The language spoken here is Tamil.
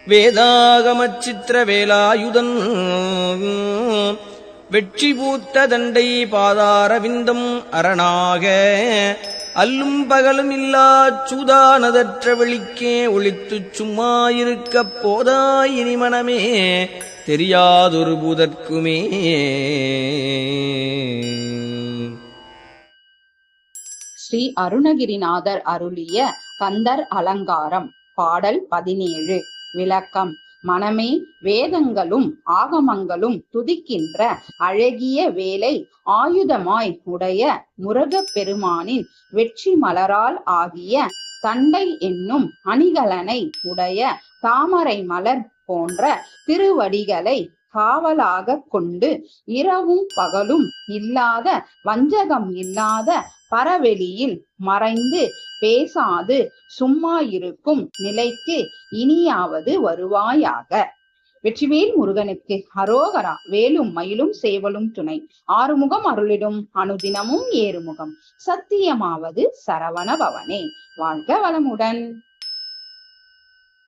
வேதாகமச் சித்திர வேலாயுதன் வெற்றி பூத்த தண்டை பாதாரவிந்தம் அரணாக அல்லும் பகலும் இல்லாச் சூதானதற்ற வெளிக்கே ஒளித்துச் சும்மாயிருக்கப் போதாயினி மனமே தெரியாதொரு பூதற்குமே. ஸ்ரீ அருணகிரிநாதர் அருளிய கந்தர் அலங்காரம். பாடல் 17. விளக்கம். மனமே, வேதங்களும் ஆகமங்களும் துதிக்கின்ற அழகிய வேலை ஆயுதமாய் உடைய முருகப் பெருமானின் வெற்றி மலரால் ஆகிய தண்டை என்னும் அணிகலனை உடைய தாமரை மலர் போன்ற திருவடிகளை காவலாக கொண்டு இரவும் பகலும் இல்லாத வஞ்சகம் இல்லாத பரவெளியில் மறைந்து பேசாது சும்மா இருக்கும் நிலைக்கு இனியாவது வருவாயாக. வெற்றிவேல் முருகனுக்கு அரோகரா. வேலும் மயிலும் சேவலும் துணை. ஆறுமுகம் அருளிடும் அனுதினமும் ஏறுமுகம். சத்தியமாவது சரவண பவனே. வாழ்க வளமுடன்.